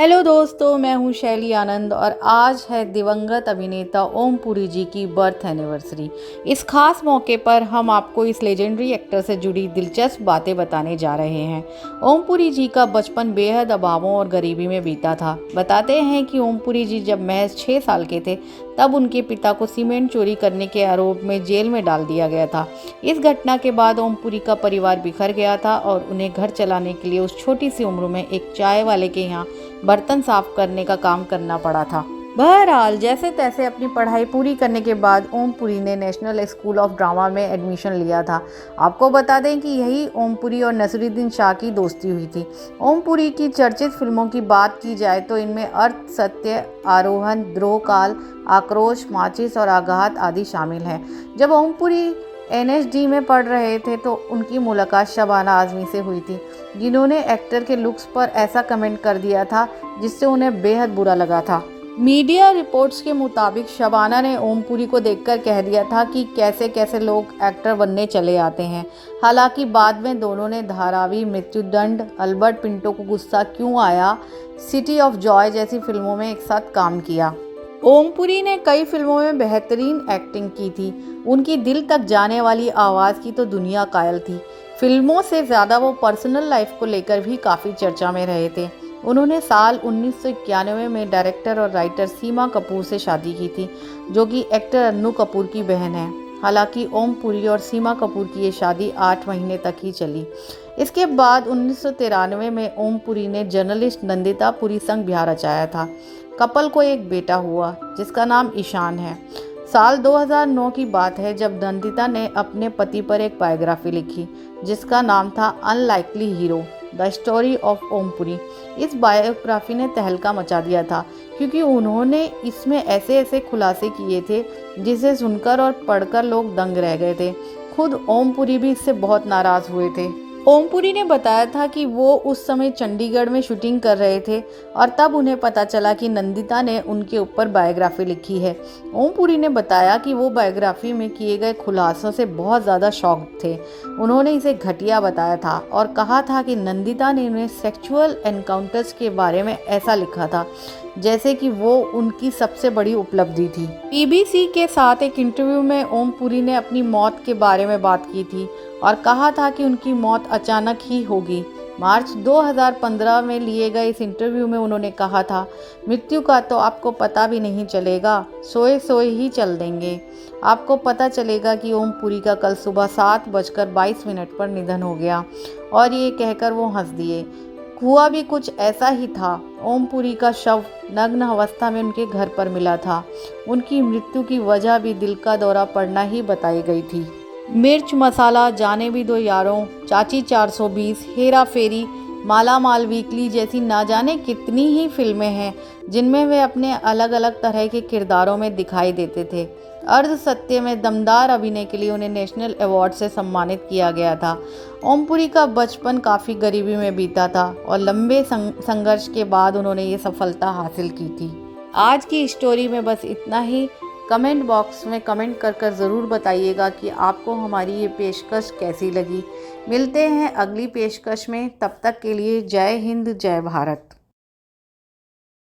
Hello दोस्तों, मैं हूं शैली आनंद और आज है दिवंगत अभिनेता ओम पुरी जी की बर्थ एनिवर्सरी। इस खास मौके पर हम आपको इस लेजेंडरी एक्टर से जुड़ी दिलचस्प बातें बताने जा रहे हैं। ओम पुरी जी का बचपन बेहद अभावों और गरीबी में बीता था। बताते हैं कि ओम पुरी जी जब महज 6 साल के थे तब उनके पिता को सीमेंट चोरी करने के आरोप में जेल में डाल दिया गया था। इस घटना के बाद ओम पुरी का परिवार बिखर गया था और उन्हें घर चलाने के लिए उस छोटी सी उम्र में एक चाय वाले के यहाँ बर्तन साफ करने का काम करना पड़ा था। बहरहाल जैसे तैसे अपनी पढ़ाई पूरी करने के बाद ओम पुरी ने नेशनल स्कूल ऑफ ड्रामा में एडमिशन लिया था। आपको बता दें कि यही ओम पुरी और नसीरुद्दीन शाह की दोस्ती हुई थी। ओम पुरी की चर्चित फिल्मों की बात की जाए तो इनमें अर्थ, सत्य, आरोहण, द्रोह काल, आक्रोश, माचिस और आघात आदि शामिल हैं। जब ओम पुरी एनएसडी में पढ़ रहे थे तो उनकी मुलाकात शबाना आजमी से हुई थी, जिन्होंने एक्टर के लुक्स पर ऐसा कमेंट कर दिया था जिससे उन्हें बेहद बुरा लगा था। मीडिया रिपोर्ट्स के मुताबिक शबाना ने ओम पुरी को देखकर कह दिया था कि कैसे कैसे लोग एक्टर बनने चले आते हैं। हालांकि बाद में दोनों ने धारावी, मृत्युदंड, अल्बर्ट पिंटो को गुस्सा क्यों आया, सिटी ऑफ जॉय जैसी फिल्मों में एक साथ काम किया। ओम पुरी ने कई फिल्मों में बेहतरीन एक्टिंग की थी। उनकी दिल तक जाने वाली आवाज़ की तो दुनिया कायल थी। फिल्मों से ज़्यादा वो पर्सनल लाइफ को लेकर भी काफ़ी चर्चा में रहे थे। उन्होंने साल 1991 में डायरेक्टर और राइटर सीमा कपूर से शादी की थी, जो कि एक्टर अन्नू कपूर की बहन है। हालांकि ओम पुरी और सीमा कपूर की ये शादी 8 महीने तक ही चली। इसके बाद 1993 में ओम पुरी ने जर्नलिस्ट नंदिता पुरी संग ब्याह रचाया था। कपल को एक बेटा हुआ जिसका नाम ईशान है। साल 2009 की बात है जब नंदिता ने अपने पति पर एक बायोग्राफी लिखी जिसका नाम था unlikely hero, the story of Om Puri. इस बायोग्राफी ने तहलका मचा दिया था क्योंकि उन्होंने इसमें ऐसे ऐसे खुलासे किए थे जिसे सुनकर और पढ़कर लोग दंग रह गए थे। खुद ओम पुरी भी इससे बहुत नाराज़ हुए थे। ओम पुरी ने बताया था कि वो उस समय चंडीगढ़ में शूटिंग कर रहे थे और तब उन्हें पता चला कि नंदिता ने उनके ऊपर बायोग्राफी लिखी है। ओम पुरी ने बताया कि वो बायोग्राफी में किए गए खुलासों से बहुत ज़्यादा शॉक थे। उन्होंने इसे घटिया बताया था और कहा था कि नंदिता ने उन्हें सेक्सुअल एनकाउंटर्स के बारे में ऐसा लिखा था जैसे कि वो उनकी सबसे बड़ी उपलब्धि थी। बीबीसी के साथ एक इंटरव्यू में ओम पुरी ने अपनी मौत के बारे में बात की थी और कहा था कि उनकी मौत अचानक ही होगी। मार्च 2015 में लिए गए इस इंटरव्यू में उन्होंने कहा था, मृत्यु का तो आपको पता भी नहीं चलेगा, सोए सोए ही चल देंगे। आपको पता चलेगा कि ओम पुरी का कल सुबह 7:22 पर निधन हो गया। और ये कहकर वो हंस दिए। हुआ भी कुछ ऐसा ही था। ओम पुरी का शव नग्न अवस्था में उनके घर पर मिला था। उनकी मृत्यु की वजह भी दिल का दौरा पड़ना ही बताई गई थी। मिर्च मसाला, जाने भी दो यारों, चाची 420, हेरा फेरी, माला माल वीकली जैसी ना जाने कितनी ही फिल्में हैं जिनमें वे अपने अलग अलग तरह के किरदारों में दिखाई देते थे। अर्ध सत्य में दमदार अभिनय के लिए उन्हें नेशनल अवार्ड से सम्मानित किया गया था। ओम पुरी का बचपन काफ़ी गरीबी में बीता था और लंबे संघर्ष के बाद उन्होंने ये सफलता हासिल की थी। आज की स्टोरी में बस इतना ही। कमेंट बॉक्स में कमेंट कर कर ज़रूर बताइएगा कि आपको हमारी ये पेशकश कैसी लगी। मिलते हैं अगली पेशकश में, तब तक के लिए जय हिंद, जय भारत।